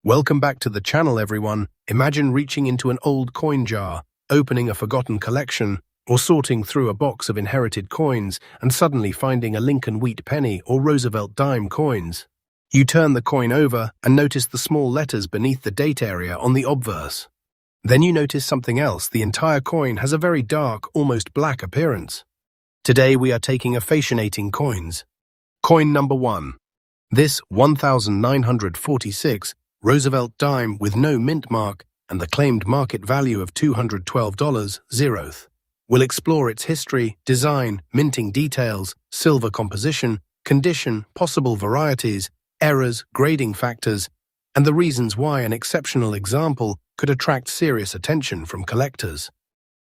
Welcome back to the channel, everyone. Imagine reaching into an old coin jar, opening a forgotten collection, or sorting through a box of inherited coins and suddenly finding a Lincoln wheat penny or Roosevelt dime coins. You turn the coin over and notice the small letters beneath the date area on the obverse. Then you notice something else. The entire coin has a very dark, almost black appearance. Today we are taking a fascinating coins. Coin number 1. This 1946 Roosevelt dime with no mint mark and the claimed market value of $212, zeroth. We'll explore its history, design, minting details, silver composition, condition, possible varieties, errors, grading factors, and the reasons why an exceptional example could attract serious attention from collectors.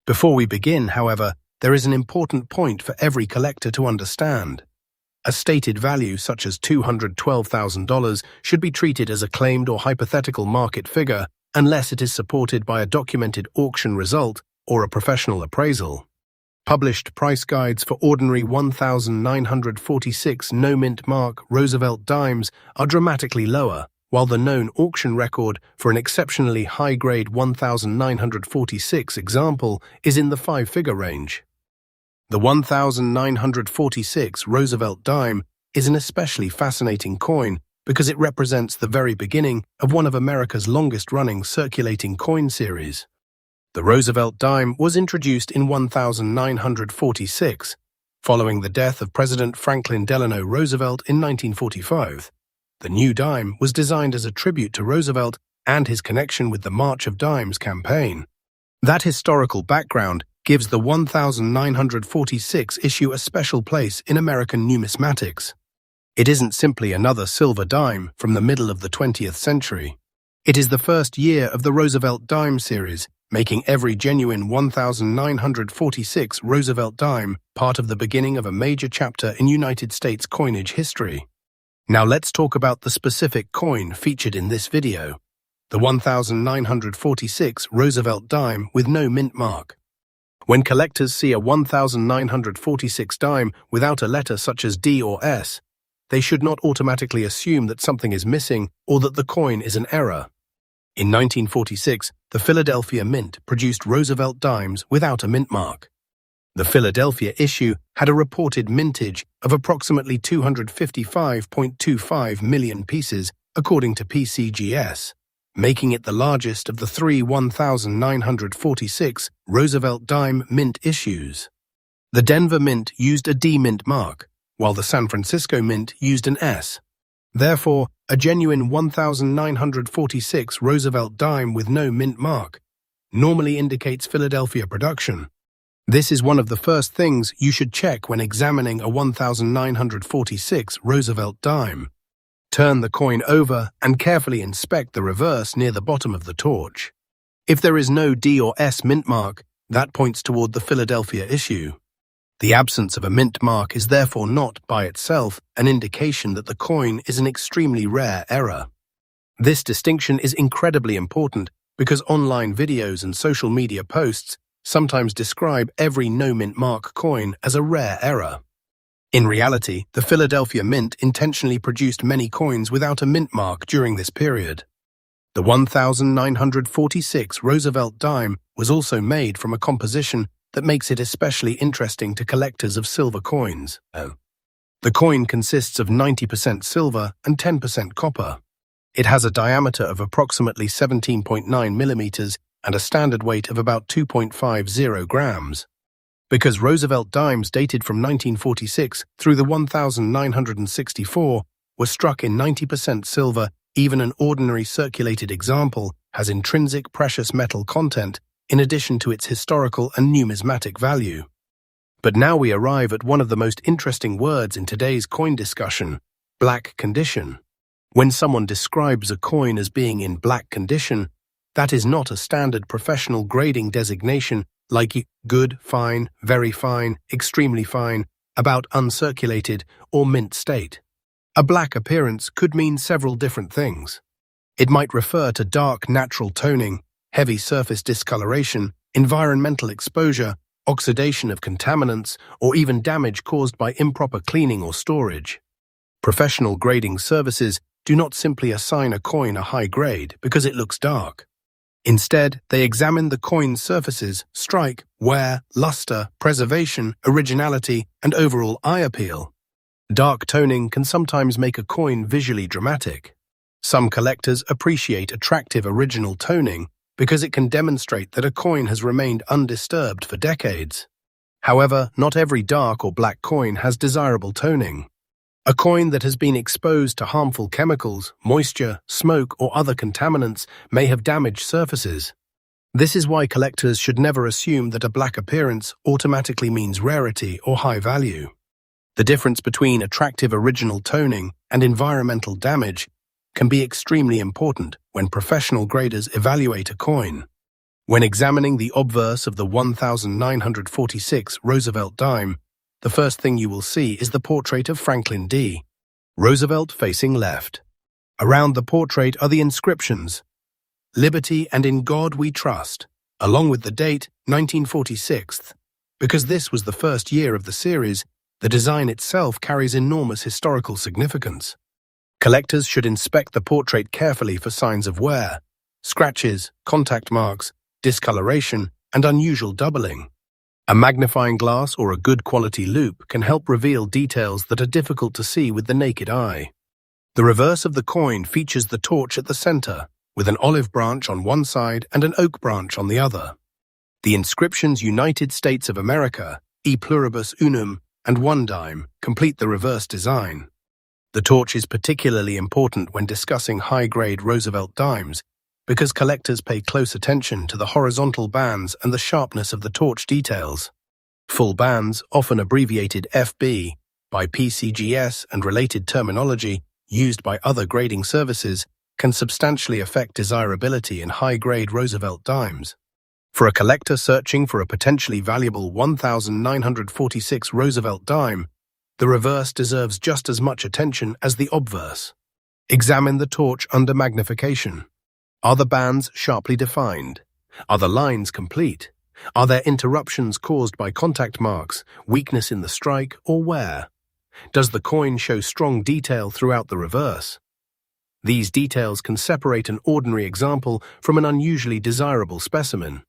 Before we begin, however, there is an important point for every collector to understand. A stated value such as $212,000 should be treated as a claimed or hypothetical market figure unless it is supported by a documented auction result or a professional appraisal. Published price guides for ordinary 1946 no-mint mark Roosevelt dimes are dramatically lower, while the known auction record for an exceptionally high-grade 1946 example is in the 5-figure range. The 1946 Roosevelt dime is an especially fascinating coin because it represents the very beginning of one of America's longest-running circulating coin series. The Roosevelt dime was introduced in 1946, following the death of President Franklin Delano Roosevelt in 1945. The new dime was designed as a tribute to Roosevelt and his connection with the March of Dimes campaign. That historical background gives the 1946 issue a special place in American numismatics. It isn't simply another silver dime from the middle of the 20th century. It is the first year of the Roosevelt dime series, making every genuine 1946 Roosevelt dime part of the beginning of a major chapter in United States coinage history. Now let's talk about the specific coin featured in this video, the 1946 Roosevelt dime with no mint mark. When collectors see a 1946 dime without a letter such as D or S, they should not automatically assume that something is missing or that the coin is an error. In 1946, the Philadelphia Mint produced Roosevelt dimes without a mint mark. The Philadelphia issue had a reported mintage of approximately 255.25 million pieces, according to PCGS, making it the largest of the three 1946 Roosevelt dime mint issues. The Denver Mint used a D mint mark, while the San Francisco Mint used an S. Therefore, a genuine 1946 Roosevelt dime with no mint mark normally indicates Philadelphia production. This is one of the first things you should check when examining a 1946 Roosevelt dime. Turn the coin over and carefully inspect the reverse near the bottom of the torch. If there is no D or S mint mark, that points toward the Philadelphia issue. The absence of a mint mark is therefore not, by itself, an indication that the coin is an extremely rare error. This distinction is incredibly important because online videos and social media posts sometimes describe every no-mint mark coin as a rare error. In reality, the Philadelphia Mint intentionally produced many coins without a mint mark during this period. The 1946 Roosevelt dime was also made from a composition that makes it especially interesting to collectors of silver coins. The coin consists of 90% silver and 10% copper. It has a diameter of approximately 17.9 millimeters and a standard weight of about 2.50 grams. Because Roosevelt dimes dated from 1946 through the 1964 were struck in 90% silver, even an ordinary circulated example has intrinsic precious metal content in addition to its historical and numismatic value. But now we arrive at one of the most interesting words in today's coin discussion, black condition. When someone describes a coin as being in black condition, that is not a standard professional grading designation like good, fine, very fine, extremely fine, about uncirculated, or mint state. A black appearance could mean several different things. It might refer to dark natural toning, heavy surface discoloration, environmental exposure, oxidation of contaminants, or even damage caused by improper cleaning or storage. Professional grading services do not simply assign a coin a high grade because it looks dark. Instead, they examine the coin's surfaces, strike, wear, luster, preservation, originality, and overall eye appeal. Dark toning can sometimes make a coin visually dramatic. Some collectors appreciate attractive original toning because it can demonstrate that a coin has remained undisturbed for decades. However, not every dark or black coin has desirable toning. A coin that has been exposed to harmful chemicals, moisture, smoke, or other contaminants may have damaged surfaces. This is why collectors should never assume that a black appearance automatically means rarity or high value. The difference between attractive original toning and environmental damage can be extremely important when professional graders evaluate a coin. When examining the obverse of the 1946 Roosevelt Dime, the first thing you will see is the portrait of Franklin D. Roosevelt facing left. Around the portrait are the inscriptions, "Liberty and in God we trust," along with the date 1946. Because this was the first year of the series, the design itself carries enormous historical significance. Collectors should inspect the portrait carefully for signs of wear, scratches, contact marks, discoloration, and unusual doubling. A magnifying glass or a good quality loupe can help reveal details that are difficult to see with the naked eye. The reverse of the coin features the torch at the center, with an olive branch on one side and an oak branch on the other. The inscriptions United States of America, E pluribus unum, and 1 dime complete the reverse design. The torch is particularly important when discussing high-grade Roosevelt dimes, because collectors pay close attention to the horizontal bands and the sharpness of the torch details. Full bands, often abbreviated FB, by PCGS and related terminology used by other grading services, can substantially affect desirability in high-grade Roosevelt dimes. For a collector searching for a potentially valuable 1946 Roosevelt dime, the reverse deserves just as much attention as the obverse. Examine the torch under magnification. Are the bands sharply defined? Are the lines complete? Are there interruptions caused by contact marks, weakness in the strike, or wear? Does the coin show strong detail throughout the reverse? These details can separate an ordinary example from an unusually desirable specimen.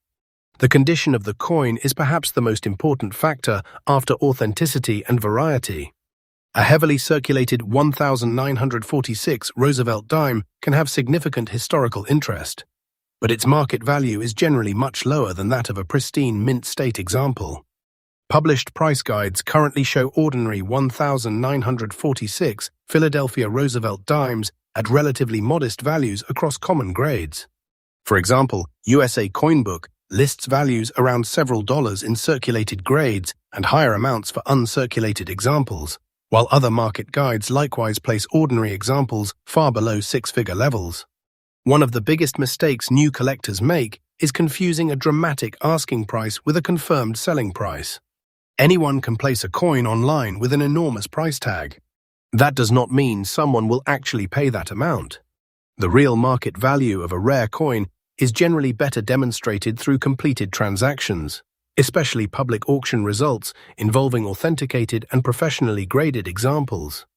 The condition of the coin is perhaps the most important factor after authenticity and variety. A heavily circulated 1946 Roosevelt dime can have significant historical interest, but its market value is generally much lower than that of a pristine mint-state example. Published price guides currently show ordinary 1946 Philadelphia Roosevelt dimes at relatively modest values across common grades. For example, USA Coinbook lists values around several dollars in circulated grades and higher amounts for uncirculated examples, while other market guides likewise place ordinary examples far below six-figure levels. One of the biggest mistakes new collectors make is confusing a dramatic asking price with a confirmed selling price. Anyone can place a coin online with an enormous price tag. That does not mean someone will actually pay that amount. The real market value of a rare coin is generally better demonstrated through completed transactions, especially public auction results involving authenticated and professionally graded examples.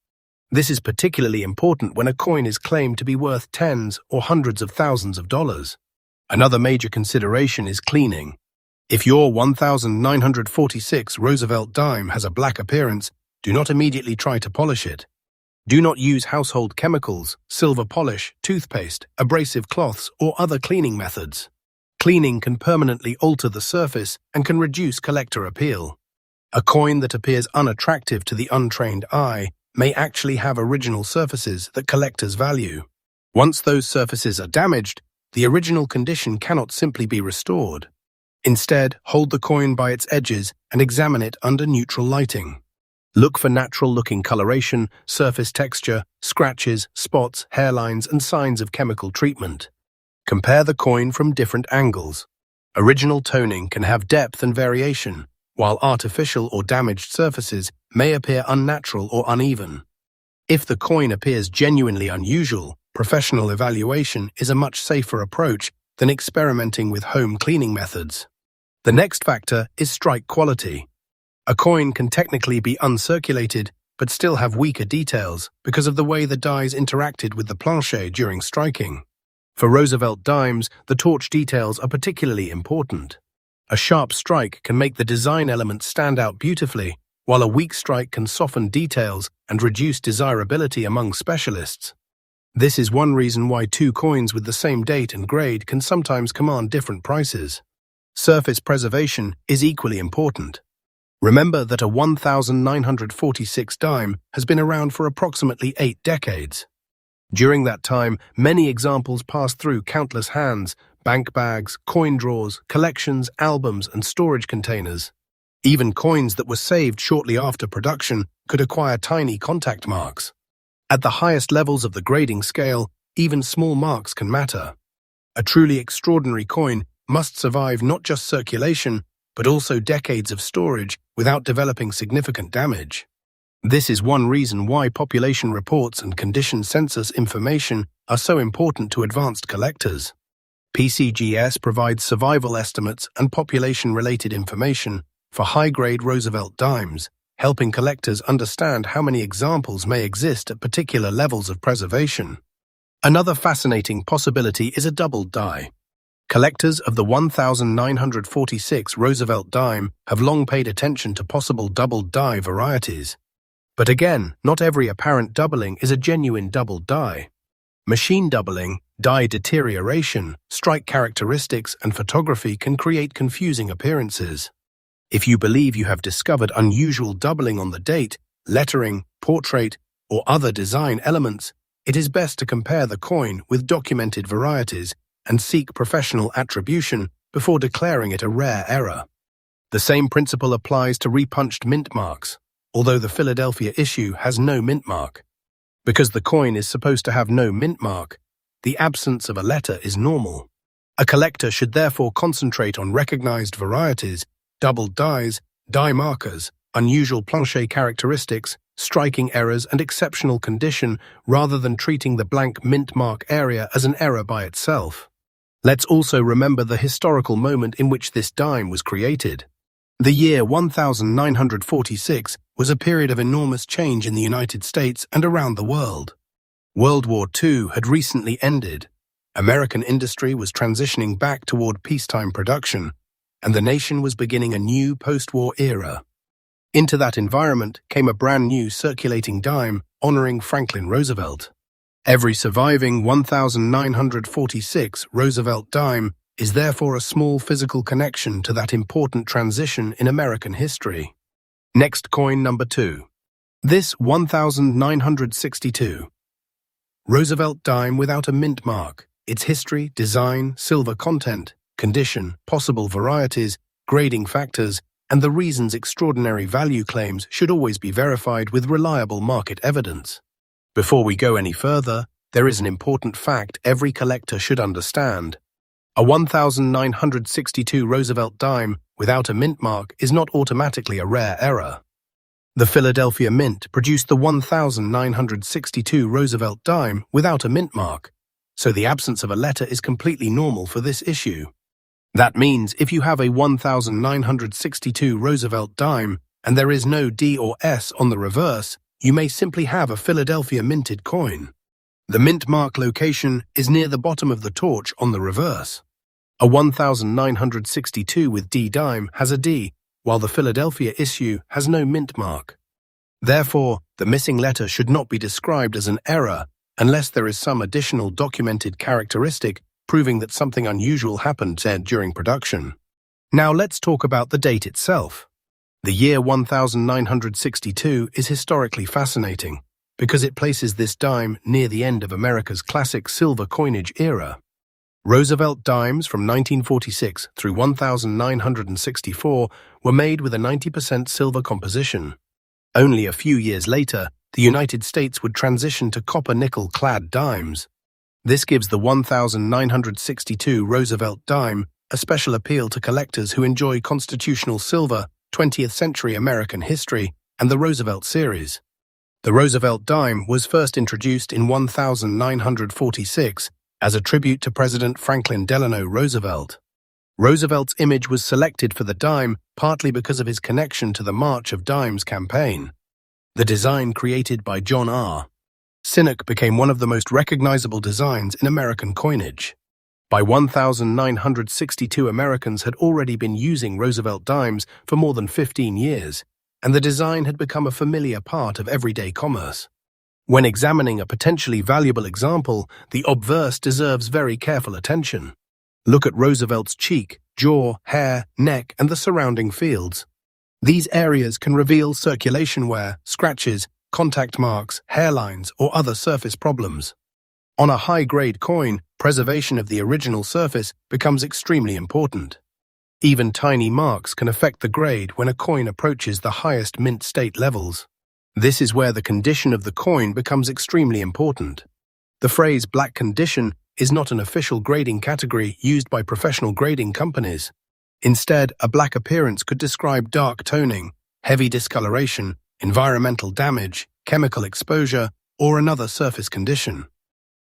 This is particularly important when a coin is claimed to be worth tens or hundreds of thousands of dollars. Another major consideration is cleaning. If your 1946 Roosevelt dime has a black appearance, do not immediately try to polish it. Do not use household chemicals, silver polish, toothpaste, abrasive cloths, or other cleaning methods. Cleaning can permanently alter the surface and can reduce collector appeal. A coin that appears unattractive to the untrained eye may actually have original surfaces that collectors value. Once those surfaces are damaged, the original condition cannot simply be restored. Instead, hold the coin by its edges and examine it under neutral lighting. Look for natural-looking coloration, surface texture, scratches, spots, hairlines, and signs of chemical treatment. Compare the coin from different angles. Original toning can have depth and variation, while artificial or damaged surfaces may appear unnatural or uneven. If the coin appears genuinely unusual, professional evaluation is a much safer approach than experimenting with home cleaning methods. The next factor is strike quality. A coin can technically be uncirculated, but still have weaker details because of the way the dies interacted with the plancher during striking. For Roosevelt dimes, the torch details are particularly important. A sharp strike can make the design elements stand out beautifully, while a weak strike can soften details and reduce desirability among specialists. This is one reason why two coins with the same date and grade can sometimes command different prices. Surface preservation is equally important. Remember that a 1946 dime has been around for approximately 8 decades. During that time, many examples passed through countless hands: bank bags, coin drawers, collections, albums, and storage containers. Even coins that were saved shortly after production could acquire tiny contact marks. At the highest levels of the grading scale, even small marks can matter. A truly extraordinary coin must survive not just circulation, but also decades of storage without developing significant damage. This is one reason why population reports and condition census information are so important to advanced collectors. PCGS provides survival estimates and population-related information for high-grade Roosevelt dimes, helping collectors understand how many examples may exist at particular levels of preservation. Another fascinating possibility is a doubled die. Collectors of the 1946 Roosevelt dime have long paid attention to possible doubled die varieties. But again, not every apparent doubling is a genuine doubled die. Machine doubling, die deterioration, strike characteristics, and photography can create confusing appearances. If you believe you have discovered unusual doubling on the date, lettering, portrait, or other design elements, it is best to compare the coin with documented varieties and seek professional attribution before declaring it a rare error. The same principle applies to repunched mint marks, although the Philadelphia issue has no mint mark. Because the coin is supposed to have no mint mark, the absence of a letter is normal. A collector should therefore concentrate on recognized varieties, doubled dies, die markers, unusual plancher characteristics, striking errors, and exceptional condition, rather than treating the blank mint mark area as an error by itself. Let's also remember the historical moment in which this dime was created. The year 1946 was a period of enormous change in the United States and around the world. World War II had recently ended. American industry was transitioning back toward peacetime production, and the nation was beginning a new post-war era. Into that environment came a brand new circulating dime honoring Franklin Roosevelt. Every surviving 1946 Roosevelt dime is therefore a small physical connection to that important transition in American history. Next coin number 2. This 1962 Roosevelt dime without a mint mark. Its history, design, silver content, condition, possible varieties, grading factors, and the reasons extraordinary value claims should always be verified with reliable market evidence. Before we go any further, there is an important fact every collector should understand. A 1962 Roosevelt dime without a mint mark is not automatically a rare error. The Philadelphia Mint produced the 1962 Roosevelt dime without a mint mark, so the absence of a letter is completely normal for this issue. That means if you have a 1962 Roosevelt dime and there is no D or S on the reverse, you may simply have a Philadelphia minted coin. The mint mark location is near the bottom of the torch on the reverse. A 1962 with D dime has a D, while the Philadelphia issue has no mint mark. Therefore, the missing letter should not be described as an error unless there is some additional documented characteristic proving that something unusual happened during production. Now let's talk about the date itself. The year 1962 is historically fascinating because it places this dime near the end of America's classic silver coinage era. Roosevelt dimes from 1946 through 1964 were made with a 90% silver composition. Only a few years later, the United States would transition to copper-nickel-clad dimes. This gives the 1962 Roosevelt dime a special appeal to collectors who enjoy constitutional silver, 20th century American history, and the Roosevelt series. The Roosevelt dime was first introduced in 1946 as a tribute to President Franklin Delano Roosevelt. Roosevelt's image was selected for the dime partly because of his connection to the March of Dimes campaign. The design created by John R. Sinnock became one of the most recognizable designs in American coinage. By 1962, Americans had already been using Roosevelt dimes for more than 15 years, and the design had become a familiar part of everyday commerce. When examining a potentially valuable example, the obverse deserves very careful attention. Look at Roosevelt's cheek, jaw, hair, neck, and the surrounding fields. These areas can reveal circulation wear, scratches, contact marks, hairlines, or other surface problems. On a high-grade coin, preservation of the original surface becomes extremely important. Even tiny marks can affect the grade when a coin approaches the highest mint state levels. This is where the condition of the coin becomes extremely important. The phrase black condition is not an official grading category used by professional grading companies. Instead, a black appearance could describe dark toning, heavy discoloration, environmental damage, chemical exposure, or another surface condition.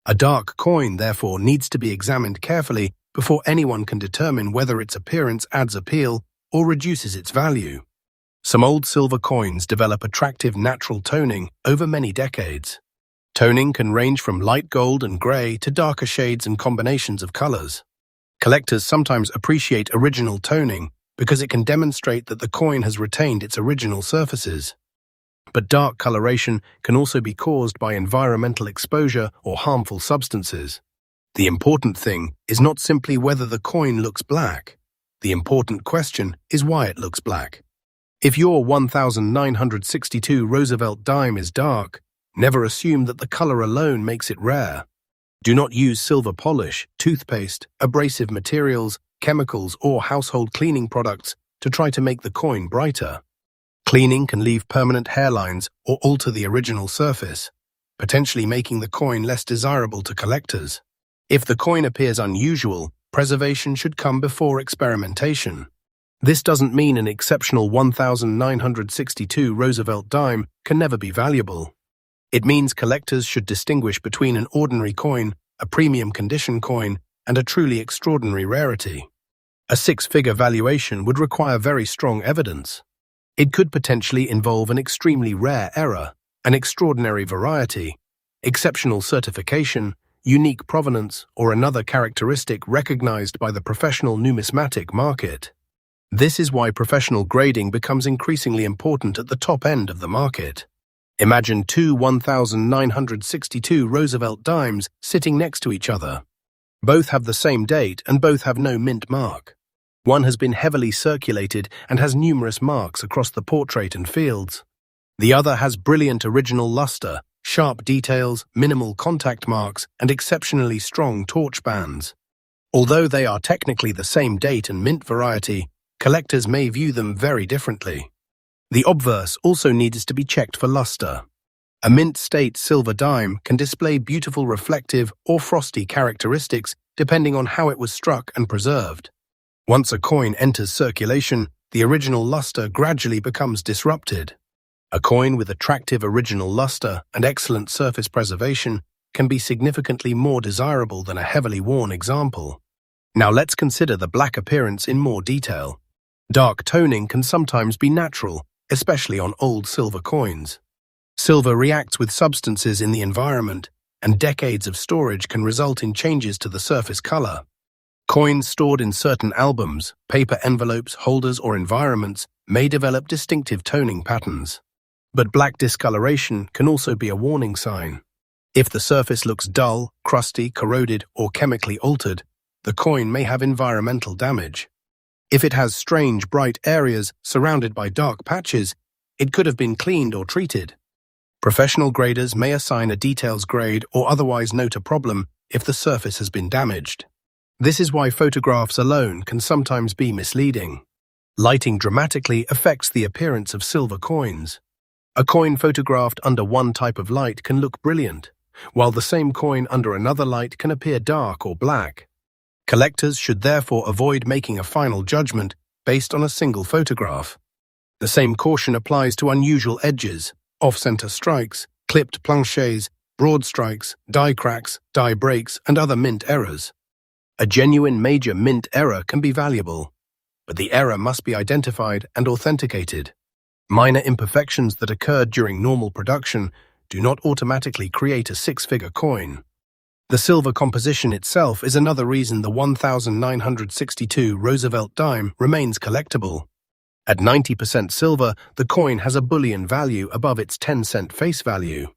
A dark coin, therefore, needs to be examined carefully before anyone can determine whether its appearance adds appeal or reduces its value. Some old silver coins develop attractive natural toning over many decades. Toning can range from light gold and grey to darker shades and combinations of colors. Collectors sometimes appreciate original toning because it can demonstrate that the coin has retained its original surfaces. But dark coloration can also be caused by environmental exposure or harmful substances. The important thing is not simply whether the coin looks black. The important question is why it looks black. If your 1962 Roosevelt dime is dark, never assume that the color alone makes it rare. Do not use silver polish, toothpaste, abrasive materials, chemicals, or household cleaning products to try to make the coin brighter. Cleaning can leave permanent hairlines or alter the original surface, potentially making the coin less desirable to collectors. If the coin appears unusual, preservation should come before experimentation. This doesn't mean an exceptional 1962 Roosevelt dime can never be valuable. It means collectors should distinguish between an ordinary coin, a premium condition coin, and a truly extraordinary rarity. A six-figure valuation would require very strong evidence. It could potentially involve an extremely rare error, an extraordinary variety, exceptional certification, unique provenance, or another characteristic recognized by the professional numismatic market. This is why professional grading becomes increasingly important at the top end of the market. Imagine two 1962 Roosevelt dimes sitting next to each other. Both have the same date and both have no mint mark. One has been heavily circulated and has numerous marks across the portrait and fields. The other has brilliant original luster, sharp details, minimal contact marks, and exceptionally strong torch bands. Although they are technically the same date and mint variety, collectors may view them very differently. The obverse also needs to be checked for luster. A mint-state silver dime can display beautiful reflective or frosty characteristics depending on how it was struck and preserved. Once a coin enters circulation, the original luster gradually becomes disrupted. A coin with attractive original luster and excellent surface preservation can be significantly more desirable than a heavily worn example. Now let's consider the black appearance in more detail. Dark toning can sometimes be natural, especially on old silver coins. Silver reacts with substances in the environment, and decades of storage can result in changes to the surface color. Coins stored in certain albums, paper envelopes, holders, or environments may develop distinctive toning patterns. But black discoloration can also be a warning sign. If the surface looks dull, crusty, corroded, or chemically altered, the coin may have environmental damage. If it has strange, bright areas surrounded by dark patches, it could have been cleaned or treated. Professional graders may assign a details grade or otherwise note a problem if the surface has been damaged. This is why photographs alone can sometimes be misleading. Lighting dramatically affects the appearance of silver coins. A coin photographed under one type of light can look brilliant, while the same coin under another light can appear dark or black. Collectors should therefore avoid making a final judgment based on a single photograph. The same caution applies to unusual edges, off-center strikes, clipped planchets, broad strikes, die cracks, die breaks, and other mint errors. A genuine major mint error can be valuable, but the error must be identified and authenticated. Minor imperfections that occurred during normal production do not automatically create a six-figure coin. The silver composition itself is another reason the 1962 Roosevelt Dime remains collectible. At 90% silver, the coin has a bullion value above its 10-cent face value.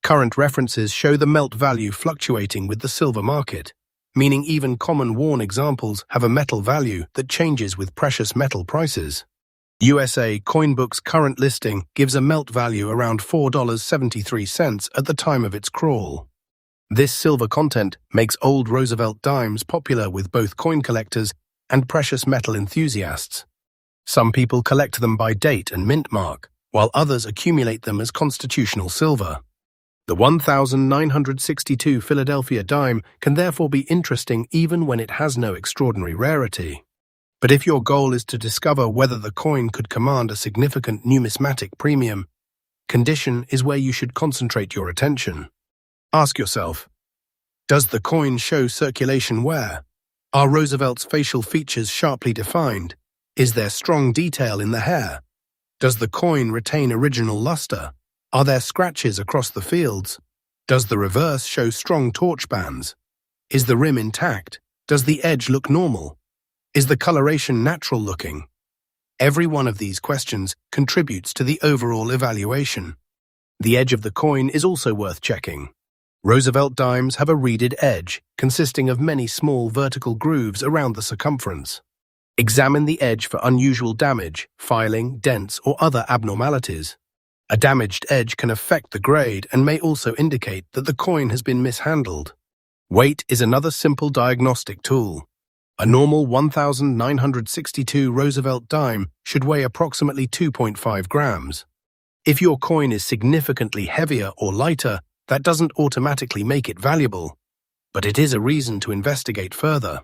Current references show the melt value fluctuating with the silver market, meaning even common worn examples have a metal value that changes with precious metal prices. USA Coinbook's current listing gives a melt value around $4.73 at the time of its crawl. This silver content makes old Roosevelt dimes popular with both coin collectors and precious metal enthusiasts. Some people collect them by date and mint mark, while others accumulate them as constitutional silver. The 1962 Philadelphia dime can therefore be interesting even when it has no extraordinary rarity. But if your goal is to discover whether the coin could command a significant numismatic premium, condition is where you should concentrate your attention. Ask yourself, does the coin show circulation wear? Are Roosevelt's facial features sharply defined? Is there strong detail in the hair? Does the coin retain original luster? Are there scratches across the fields? Does the reverse show strong torch bands? Is the rim intact? Does the edge look normal? Is the coloration natural looking? Every one of these questions contributes to the overall evaluation. The edge of the coin is also worth checking. Roosevelt dimes have a reeded edge, consisting of many small vertical grooves around the circumference. Examine the edge for unusual damage, filing, dents, or other abnormalities. A damaged edge can affect the grade and may also indicate that the coin has been mishandled. Weight is another simple diagnostic tool. A normal 1962 Roosevelt dime should weigh approximately 2.5 grams. If your coin is significantly heavier or lighter, that doesn't automatically make it valuable, but it is a reason to investigate further.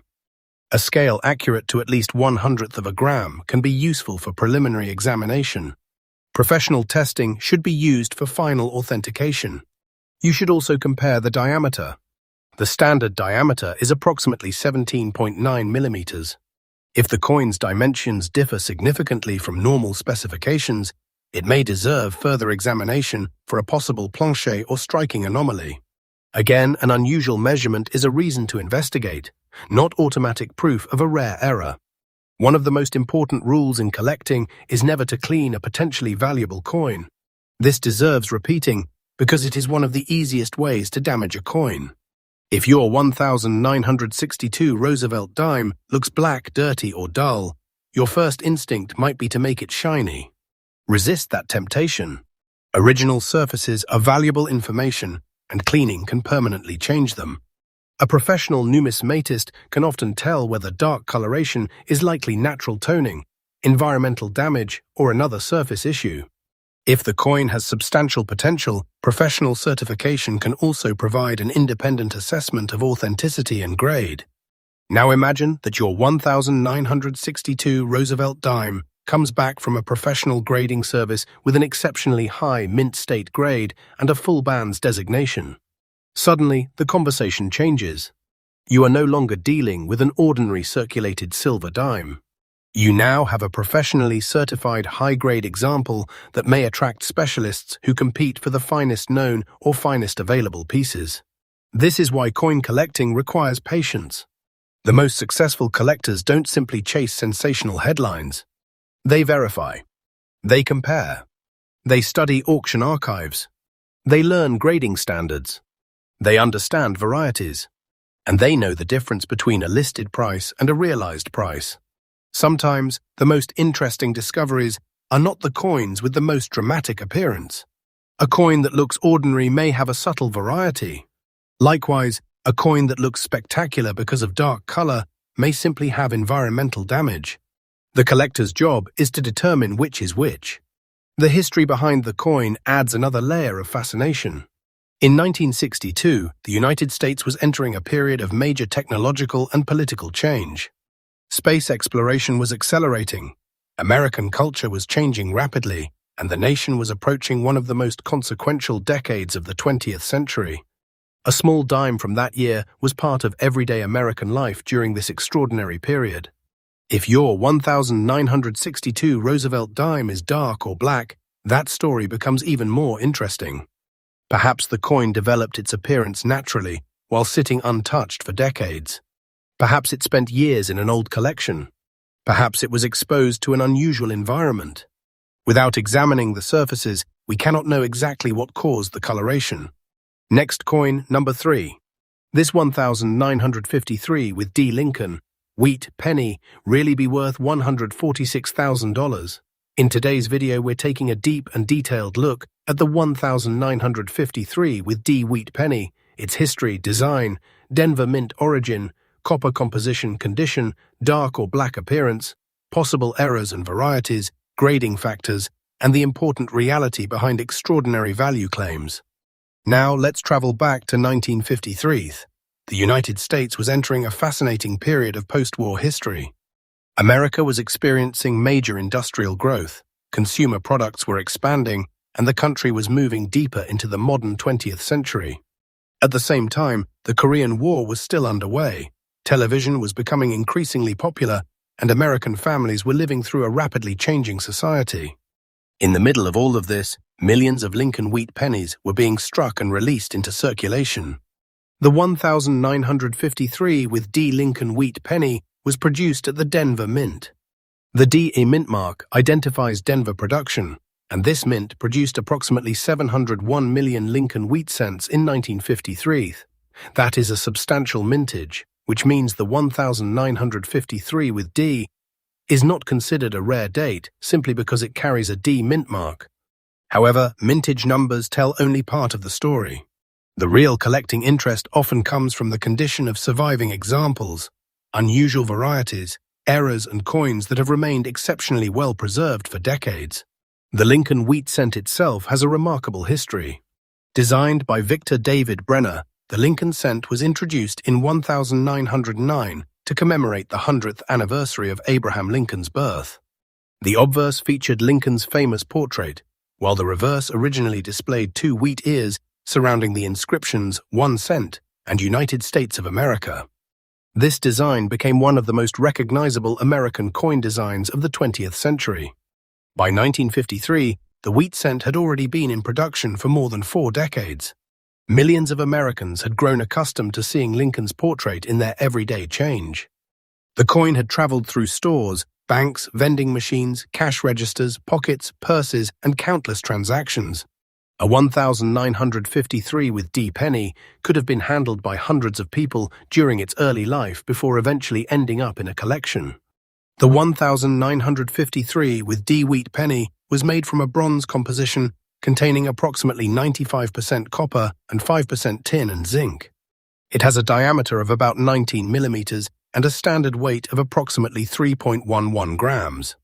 A scale accurate to at least 1/100th of a gram can be useful for preliminary examination. Professional testing should be used for final authentication. You should also compare the diameter. The standard diameter is approximately 17.9 millimeters. If the coin's dimensions differ significantly from normal specifications, it may deserve further examination for a possible plancher or striking anomaly. Again, an unusual measurement is a reason to investigate, not automatic proof of a rare error. One of the most important rules in collecting is never to clean a potentially valuable coin. This deserves repeating because it is one of the easiest ways to damage a coin. If your 1962 Roosevelt dime looks black, dirty, or dull, your first instinct might be to make it shiny. Resist that temptation. Original surfaces are valuable information, and cleaning can permanently change them. A professional numismatist can often tell whether dark coloration is likely natural toning, environmental damage, or another surface issue. If the coin has substantial potential, professional certification can also provide an independent assessment of authenticity and grade. Now imagine that your 1962 Roosevelt dime comes back from a professional grading service with an exceptionally high mint state grade and a full bands designation. Suddenly, the conversation changes. You are no longer dealing with an ordinary circulated silver dime. You now have a professionally certified high-grade example that may attract specialists who compete for the finest known or finest available pieces. This is why coin collecting requires patience. The most successful collectors don't simply chase sensational headlines. They verify. They compare. They study auction archives. They learn grading standards. They understand varieties. And they know the difference between a listed price and a realized price. Sometimes, the most interesting discoveries are not the coins with the most dramatic appearance. A coin that looks ordinary may have a subtle variety. Likewise, a coin that looks spectacular because of dark color may simply have environmental damage. The collector's job is to determine which is which. The history behind the coin adds another layer of fascination. In 1962, the United States was entering a period of major technological and political change. Space exploration was accelerating, American culture was changing rapidly, and the nation was approaching one of the most consequential decades of the 20th century. A small dime from that year was part of everyday American life during this extraordinary period. If your 1962 Roosevelt Dime is dark or black, that story becomes even more interesting. Perhaps the coin developed its appearance naturally while sitting untouched for decades. Perhaps it spent years in an old collection. Perhaps it was exposed to an unusual environment. Without examining the surfaces, we cannot know exactly what caused the coloration. Next coin, number 3. This 1953 with D. Lincoln, wheat penny, really be worth $146,000. In today's video, we're taking a deep and detailed look at the 1953 with D. wheat penny, its history, design, Denver Mint origin, copper composition condition, dark or black appearance, possible errors and varieties, grading factors, and the important reality behind extraordinary value claims. Now let's travel back to 1953. The United States was entering a fascinating period of post-war history. America was experiencing major industrial growth, consumer products were expanding, and the country was moving deeper into the modern 20th century. At the same time, the Korean War was still underway, television was becoming increasingly popular, and American families were living through a rapidly changing society. In the middle of all of this, millions of Lincoln wheat pennies were being struck and released into circulation. The 1953 with D. Lincoln wheat penny was produced at the Denver Mint. The DE mint mark identifies Denver production, and this mint produced approximately 701 million Lincoln wheat cents in 1953. That is a substantial mintage, which means the 1953 with D is not considered a rare date simply because it carries a D mint mark. However, mintage numbers tell only part of the story. The real collecting interest often comes from the condition of surviving examples, unusual varieties, errors and coins that have remained exceptionally well preserved for decades. The Lincoln wheat cent itself has a remarkable history. Designed by Victor David Brenner, the Lincoln cent was introduced in 1909 to commemorate the 100th anniversary of Abraham Lincoln's birth. The obverse featured Lincoln's famous portrait, while the reverse originally displayed 2 wheat ears surrounding the inscriptions 1 cent and United States of America. This design became one of the most recognizable American coin designs of the 20th century. By 1953, the wheat cent had already been in production for more than 4 decades. Millions of Americans had grown accustomed to seeing Lincoln's portrait in their everyday change. The coin had traveled through stores, banks, vending machines, cash registers, pockets, purses, and countless transactions. A 1953 with D penny could have been handled by hundreds of people during its early life before eventually ending up in a collection. The 1953 with D wheat penny was made from a bronze composition containing approximately 95% copper and 5% tin and zinc. It has a diameter of about 19 millimeters and a standard weight of approximately 3.11 grams.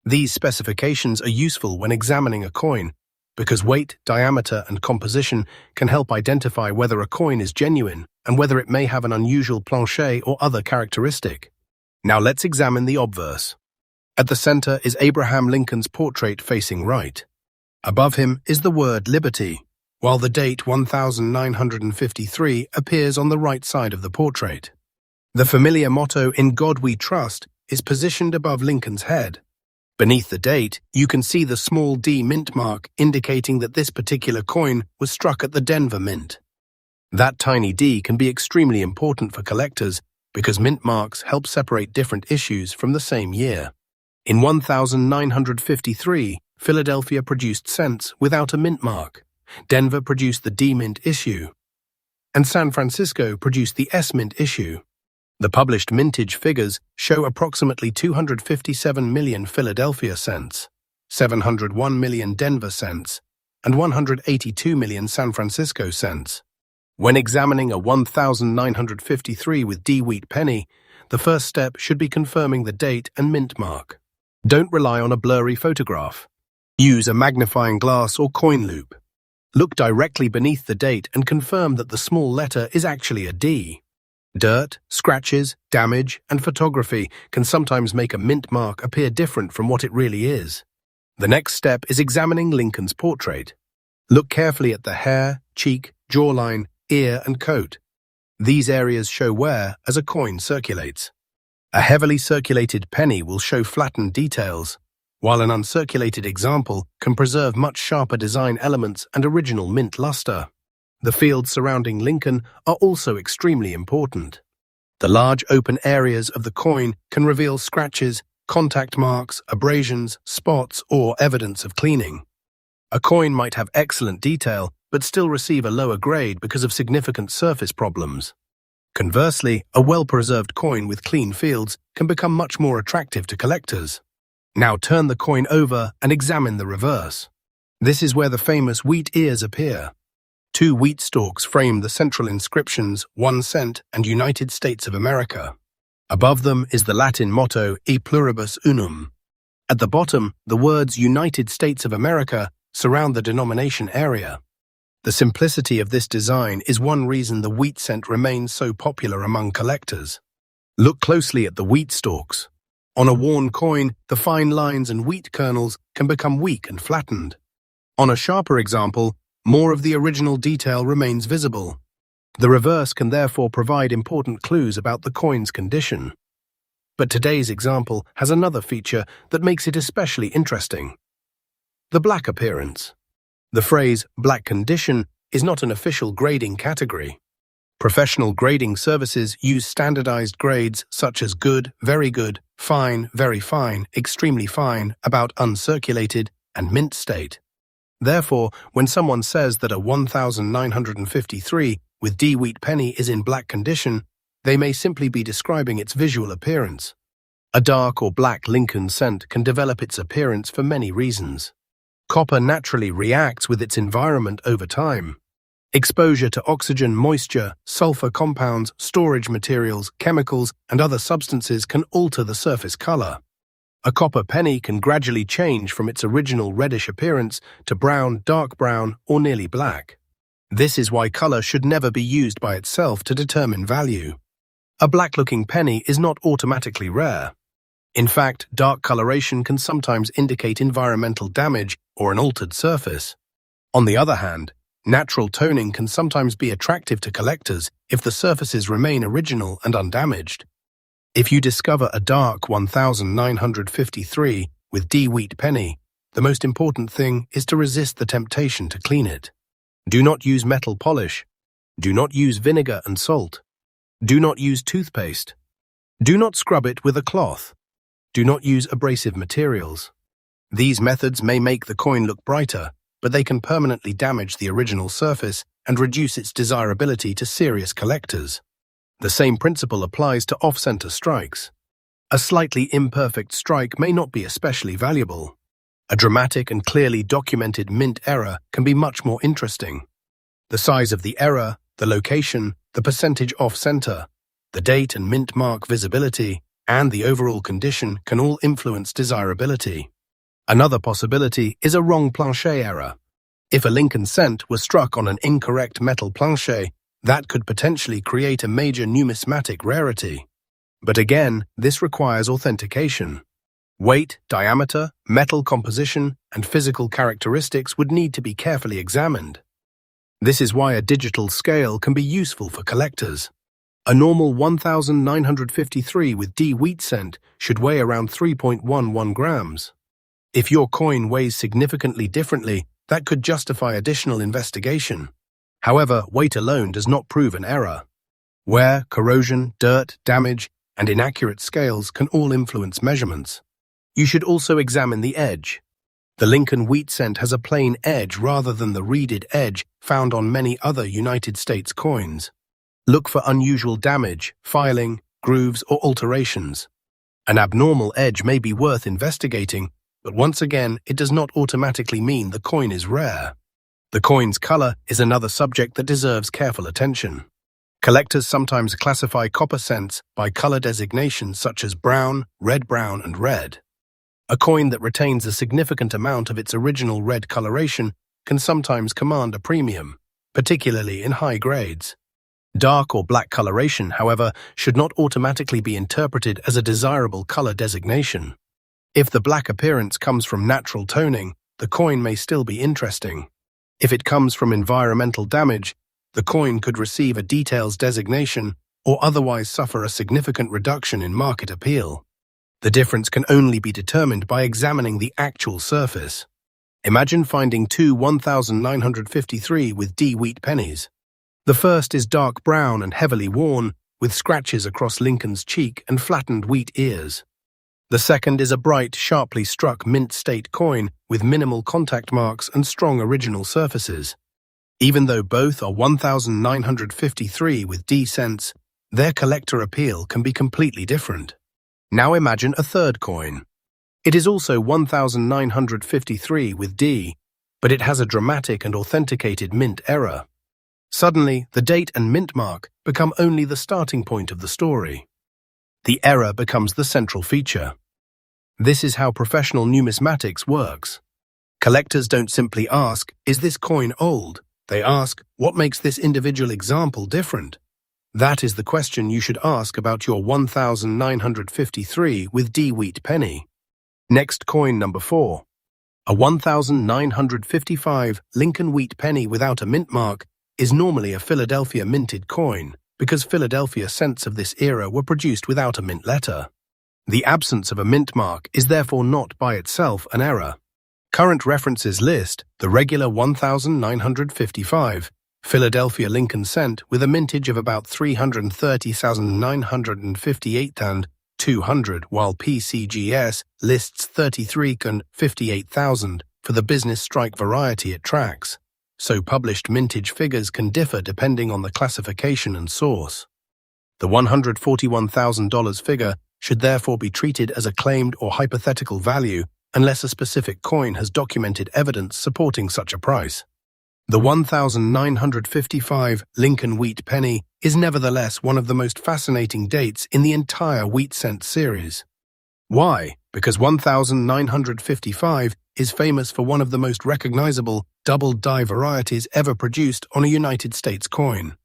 These specifications are useful when examining a coin because weight, diameter, and composition can help identify whether a coin is genuine and whether it may have an unusual planchet or other characteristic. Now let's examine the obverse. At the center is Abraham Lincoln's portrait facing right. Above him is the word Liberty, while the date 1953 appears on the right side of the portrait. The familiar motto, "In God We Trust," is positioned above Lincoln's head. Beneath the date, you can see the small D mint mark indicating that this particular coin was struck at the Denver Mint. That tiny D can be extremely important for collectors because mint marks help separate different issues from the same year. In 1953, Philadelphia produced cents without a mint mark, Denver produced the D mint issue, and San Francisco produced the S mint issue. The published mintage figures show approximately 257 million Philadelphia cents, 701 million Denver cents, and 182 million San Francisco cents. When examining a 1953 with D wheat penny, the first step should be confirming the date and mint mark. Don't rely on a blurry photograph. Use a magnifying glass or coin loop. Look directly beneath the date and confirm that the small letter is actually a D. Dirt, scratches, damage, and photography can sometimes make a mint mark appear different from what it really is. The next step is examining Lincoln's portrait. Look carefully at the hair, cheek, jawline, ear, and coat. These areas show wear as a coin circulates. A heavily circulated penny will show flattened details, while an uncirculated example can preserve much sharper design elements and original mint luster. The fields surrounding Lincoln are also extremely important. The large open areas of the coin can reveal scratches, contact marks, abrasions, spots, or evidence of cleaning. A coin might have excellent detail, but still receive a lower grade because of significant surface problems. Conversely, a well-preserved coin with clean fields can become much more attractive to collectors. Now turn the coin over and examine the reverse. This is where the famous wheat ears appear. 2 wheat stalks frame the central inscriptions 1 cent and United States of America. Above them is the Latin motto E pluribus unum. At the bottom, the words United States of America surround the denomination area. The simplicity of this design is one reason the wheat cent remains so popular among collectors. Look closely at the wheat stalks. On a worn coin, the fine lines and wheat kernels can become weak and flattened. On a sharper example, more of the original detail remains visible. The reverse can therefore provide important clues about the coin's condition. But today's example has another feature that makes it especially interesting: the black appearance. The phrase black condition is not an official grading category. Professional grading services use standardized grades such as good, very good, fine, very fine, extremely fine, about uncirculated, and mint state. Therefore, when someone says that a 1953 with D wheat penny is in black condition, they may simply be describing its visual appearance. A dark or black Lincoln cent can develop its appearance for many reasons. Copper naturally reacts with its environment over time. Exposure to oxygen, moisture, sulfur compounds, storage materials, chemicals, and other substances can alter the surface color. A copper penny can gradually change from its original reddish appearance to brown, dark brown, or nearly black. This is why color should never be used by itself to determine value. A black-looking penny is not automatically rare. In fact, dark coloration can sometimes indicate environmental damage or an altered surface. On the other hand, natural toning can sometimes be attractive to collectors if the surfaces remain original and undamaged. If you discover a dark 1953 with D wheat penny, the most important thing is to resist the temptation to clean it. Do not use metal polish. Do not use vinegar and salt. Do not use toothpaste. Do not scrub it with a cloth. Do not use abrasive materials. These methods may make the coin look brighter, but they can permanently damage the original surface and reduce its desirability to serious collectors. The same principle applies to off-center strikes. A slightly imperfect strike may not be especially valuable. A dramatic and clearly documented mint error can be much more interesting. The size of the error, the location, the percentage off-center, the date and mint mark visibility, and the overall condition can all influence desirability. Another possibility is a wrong planchet error. If a Lincoln cent was struck on an incorrect metal planchet, that could potentially create a major numismatic rarity. But again, this requires authentication. Weight, diameter, metal composition, and physical characteristics would need to be carefully examined. This is why a digital scale can be useful for collectors. A normal 1953 with D wheat cent should weigh around 3.11 grams. If your coin weighs significantly differently, that could justify additional investigation. However, weight alone does not prove an error. Wear, corrosion, dirt, damage, and inaccurate scales can all influence measurements. You should also examine the edge. The Lincoln wheat cent has a plain edge rather than the reeded edge found on many other United States coins. Look for unusual damage, filing, grooves, or alterations. An abnormal edge may be worth investigating, but once again, it does not automatically mean the coin is rare. The coin's color is another subject that deserves careful attention. Collectors sometimes classify copper cents by color designations such as brown, red-brown, and red. A coin that retains a significant amount of its original red coloration can sometimes command a premium, particularly in high grades. Dark or black coloration, however, should not automatically be interpreted as a desirable color designation. If the black appearance comes from natural toning, the coin may still be interesting. If it comes from environmental damage, the coin could receive a details designation or otherwise suffer a significant reduction in market appeal. The difference can only be determined by examining the actual surface. Imagine finding two 1953 with D wheat pennies. The first is dark brown and heavily worn, with scratches across Lincoln's cheek and flattened wheat ears. The second is a bright, sharply struck mint state coin with minimal contact marks and strong original surfaces. Even though both are 1953 with D cents, their collector appeal can be completely different. Now imagine a third coin. It is also 1953 with D, but it has a dramatic and authenticated mint error. Suddenly, the date and mint mark become only the starting point of the story. The error becomes the central feature. This is how professional numismatics works. Collectors don't simply ask, "Is this coin old?" They ask, "What makes this individual example different?" That is the question you should ask about your 1953 with D wheat penny. Next coin number 4. A 1955 Lincoln wheat penny without a mint mark is normally a Philadelphia minted coin because Philadelphia cents of this era were produced without a mint letter. The absence of a mint mark is therefore not by itself an error. Current references list the regular 1955 Philadelphia Lincoln cent with a mintage of about 330,958 and 200, while PCGS lists 33 and 58,000 for the business strike variety it tracks, so published mintage figures can differ depending on the classification and source. The $141,000 figure should therefore be treated as a claimed or hypothetical value unless a specific coin has documented evidence supporting such a price. The 1955 Lincoln wheat penny is nevertheless one of the most fascinating dates in the entire wheat cent series. Why? Because 1955 is famous for one of the most recognizable doubled die varieties ever produced on a United States coin.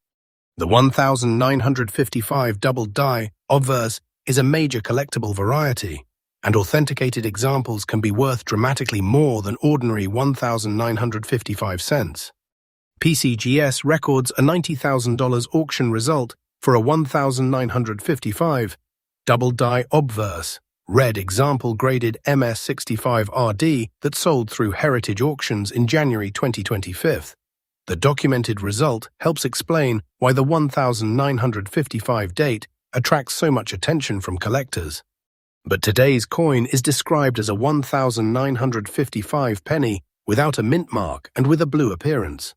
The 1955 Doubled Die Obverse is a major collectible variety, and authenticated examples can be worth dramatically more than ordinary 1955 cents. PCGS records a $90,000 auction result for a 1955 Doubled Die Obverse, red example graded MS65RD that sold through Heritage Auctions in January 2025. The documented result helps explain why the 1955 date attracts so much attention from collectors. But today's coin is described as a 1955 penny without a mint mark and with a blue appearance.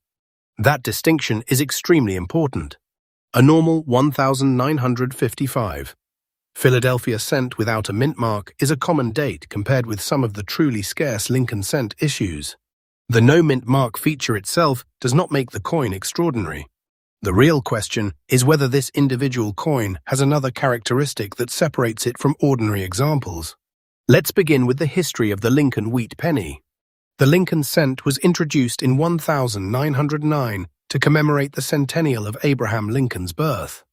That distinction is extremely important. A normal 1955 Philadelphia cent without a mint mark is a common date compared with some of the truly scarce Lincoln cent issues. The no mint mark feature itself does not make the coin extraordinary. The real question is whether this individual coin has another characteristic that separates it from ordinary examples. Let's begin with the history of the Lincoln wheat penny. The Lincoln cent was introduced in 1909 to commemorate the centennial of Abraham Lincoln's birth.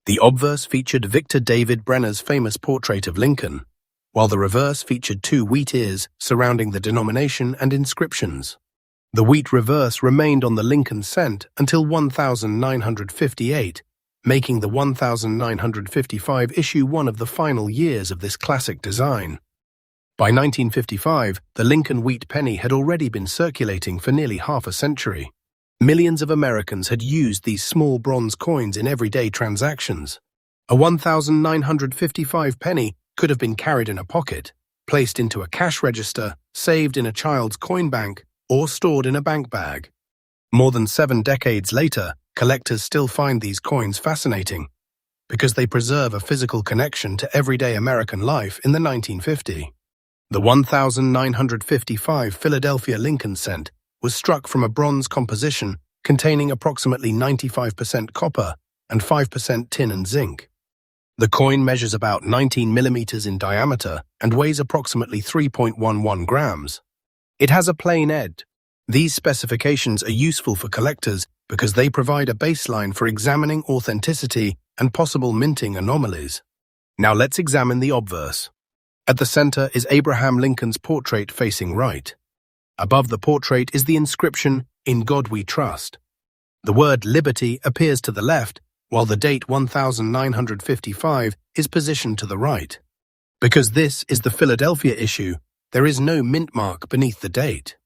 The obverse featured Victor David Brenner's famous portrait of Lincoln, while the reverse featured two wheat ears surrounding the denomination and inscriptions. The wheat reverse remained on the Lincoln cent until 1958, making the 1955 issue one of the final years of this classic design. By 1955, the Lincoln wheat penny had already been circulating for nearly half a century. Millions of Americans had used these small bronze coins in everyday transactions. A 1955 penny could have been carried in a pocket, placed into a cash register, saved in a child's coin bank, or stored in a bank bag. More than 7 decades later, collectors still find these coins fascinating because they preserve a physical connection to everyday American life in the 1950s. The 1955 Philadelphia Lincoln cent was struck from a bronze composition containing approximately 95% copper and 5% tin and zinc. The coin measures about 19 millimeters in diameter and weighs approximately 3.11 grams. It has a plain edge. These specifications are useful for collectors because they provide a baseline for examining authenticity and possible minting anomalies. Now let's examine the obverse. At the center is Abraham Lincoln's portrait facing right. Above the portrait is the inscription, "In God We Trust." The word liberty appears to the left, while the date 1955 is positioned to the right. Because this is the Philadelphia issue, there is no mint mark beneath the date.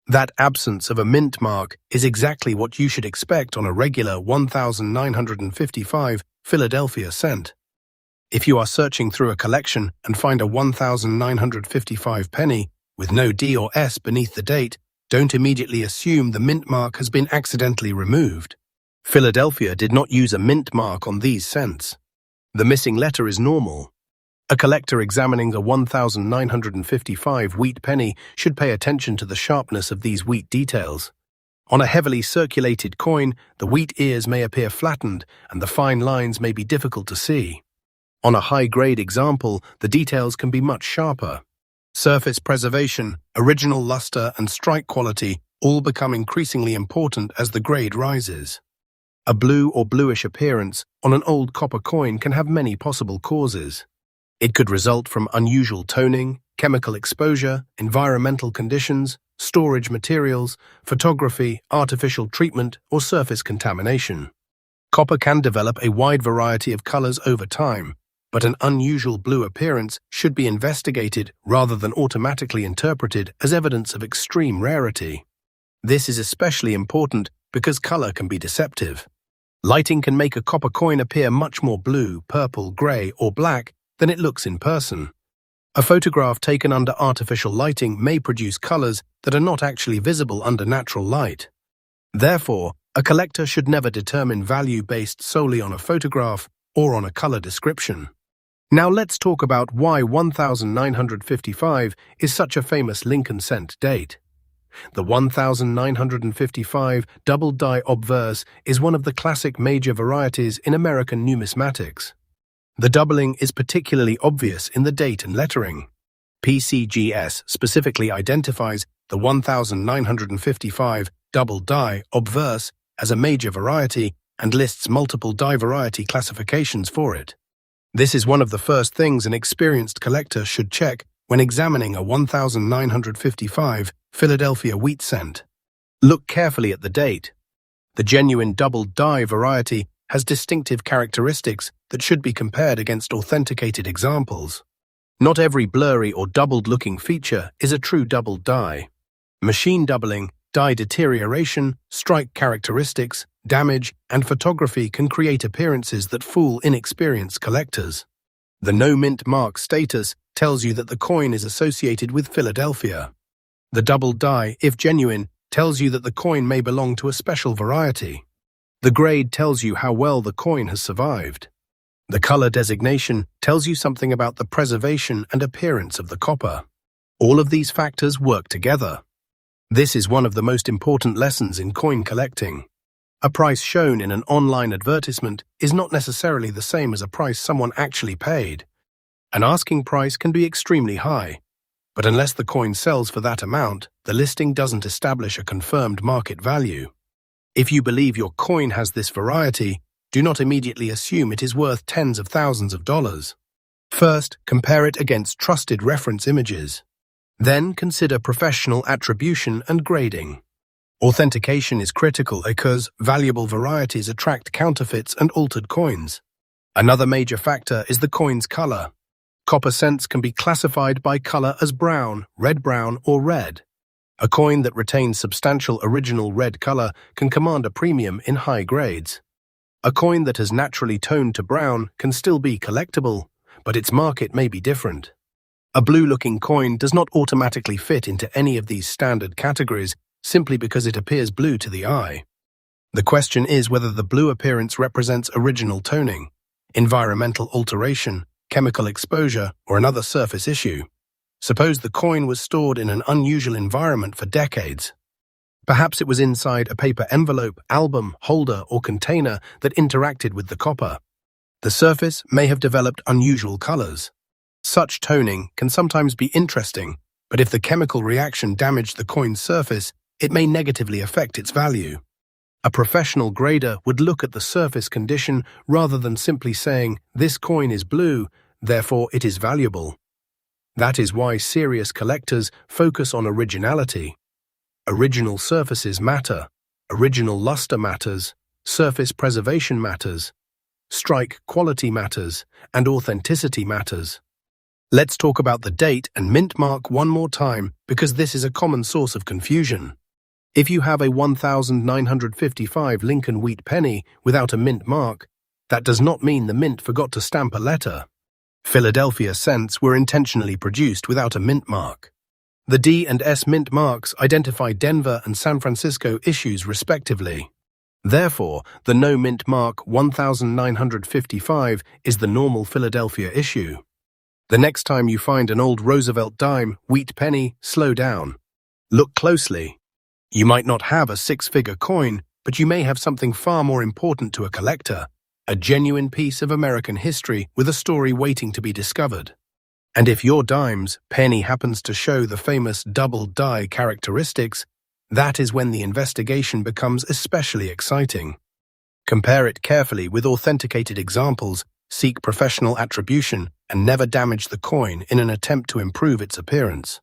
That absence of a mint mark is exactly what you should expect on a regular 1955 Philadelphia cent. If you are searching through a collection and find a 1955 penny with no D or S beneath the date, don't immediately assume the mint mark has been accidentally removed. Philadelphia did not use a mint mark on these cents. The missing letter is normal. A collector examining a 1955 wheat penny should pay attention to the sharpness of these wheat details. On a heavily circulated coin, the wheat ears may appear flattened and the fine lines may be difficult to see. On a high-grade example, the details can be much sharper. Surface preservation, original luster, and strike quality all become increasingly important as the grade rises. A blue or bluish appearance on an old copper coin can have many possible causes. It could result from unusual toning, chemical exposure, environmental conditions, storage materials, photography, artificial treatment, or surface contamination. Copper can develop a wide variety of colors over time, but an unusual blue appearance should be investigated rather than automatically interpreted as evidence of extreme rarity. This is especially important because color can be deceptive. Lighting can make a copper coin appear much more blue, purple, gray, or black than it looks in person. A photograph taken under artificial lighting may produce colors that are not actually visible under natural light. Therefore, a collector should never determine value based solely on a photograph or on a color description. Now let's talk about why 1955 is such a famous Lincoln cent date. The 1955 Doubled Die Obverse is one of the classic major varieties in American numismatics. The doubling is particularly obvious in the date and lettering. PCGS specifically identifies the 1955 Doubled Die Obverse as a major variety and lists multiple die variety classifications for it. This is one of the first things an experienced collector should check when examining a 1955 Philadelphia wheat cent. Look carefully at the date. The genuine doubled die variety has distinctive characteristics that should be compared against authenticated examples. Not every blurry or doubled-looking feature is a true doubled die. Machine doubling, die deterioration, strike characteristics, damage, and photography can create appearances that fool inexperienced collectors. The no mint mark status tells you that the coin is associated with Philadelphia. The doubled die, if genuine, tells you that the coin may belong to a special variety. The grade tells you how well the coin has survived. The color designation tells you something about the preservation and appearance of the copper. All of these factors work together. This is one of the most important lessons in coin collecting. A price shown in an online advertisement is not necessarily the same as a price someone actually paid. An asking price can be extremely high, but unless the coin sells for that amount, the listing doesn't establish a confirmed market value. If you believe your coin has this variety, do not immediately assume it is worth tens of thousands of dollars. First, compare it against trusted reference images. Then consider professional attribution and grading. Authentication is critical because valuable varieties attract counterfeits and altered coins. Another major factor is the coin's color. Copper cents can be classified by color as brown, red-brown, or red. A coin that retains substantial original red color can command a premium in high grades. A coin that has naturally toned to brown can still be collectible, but its market may be different. A blue-looking coin does not automatically fit into any of these standard categories simply because it appears blue to the eye. The question is whether the blue appearance represents original toning, environmental alteration, chemical exposure, or another surface issue. Suppose the coin was stored in an unusual environment for decades. Perhaps it was inside a paper envelope, album, holder, or container that interacted with the copper. The surface may have developed unusual colors. Such toning can sometimes be interesting, but if the chemical reaction damaged the coin's surface, it may negatively affect its value. A professional grader would look at the surface condition rather than simply saying, "This coin is blue, therefore it is valuable." That is why serious collectors focus on originality. Original surfaces matter, original luster matters, surface preservation matters, strike quality matters, and authenticity matters. Let's talk about the date and mint mark one more time because this is a common source of confusion. If you have a 1955 Lincoln wheat penny without a mint mark, that does not mean the mint forgot to stamp a letter. Philadelphia cents were intentionally produced without a mint mark. The D and S mint marks identify Denver and San Francisco issues respectively. Therefore, the no mint mark 1955 is the normal Philadelphia issue. The next time you find an old Roosevelt Dime wheat penny, slow down. Look closely. You might not have a six-figure coin, but you may have something far more important to a collector, a genuine piece of American history with a story waiting to be discovered. And if your dime's penny happens to show the famous doubled die characteristics, that is when the investigation becomes especially exciting. Compare it carefully with authenticated examples, seek professional attribution, and never damage the coin in an attempt to improve its appearance.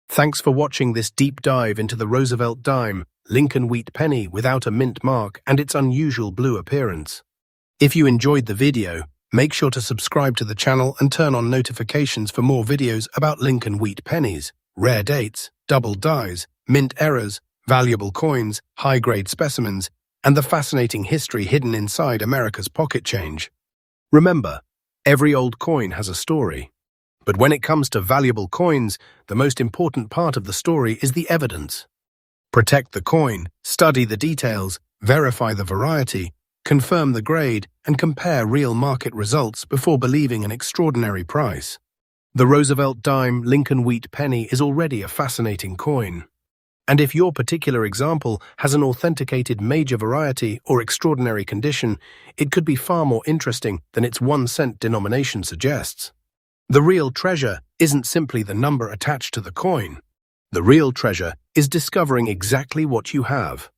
Thanks for watching this deep dive into the Roosevelt Dime, Lincoln wheat penny without a mint mark and its unusual blue appearance. If you enjoyed the video, make sure to subscribe to the channel and turn on notifications for more videos about Lincoln wheat pennies, rare dates, double dies, mint errors, valuable coins, high-grade specimens, and the fascinating history hidden inside America's pocket change. Remember, every old coin has a story. But when it comes to valuable coins, the most important part of the story is the evidence. Protect the coin, study the details, verify the variety, confirm the grade, and compare real market results before believing an extraordinary price. The Roosevelt Dime Lincoln wheat penny is already a fascinating coin. And if your particular example has an authenticated major variety or extraordinary condition, it could be far more interesting than its 1-cent denomination suggests. The real treasure isn't simply the number attached to the coin. The real treasure is discovering exactly what you have.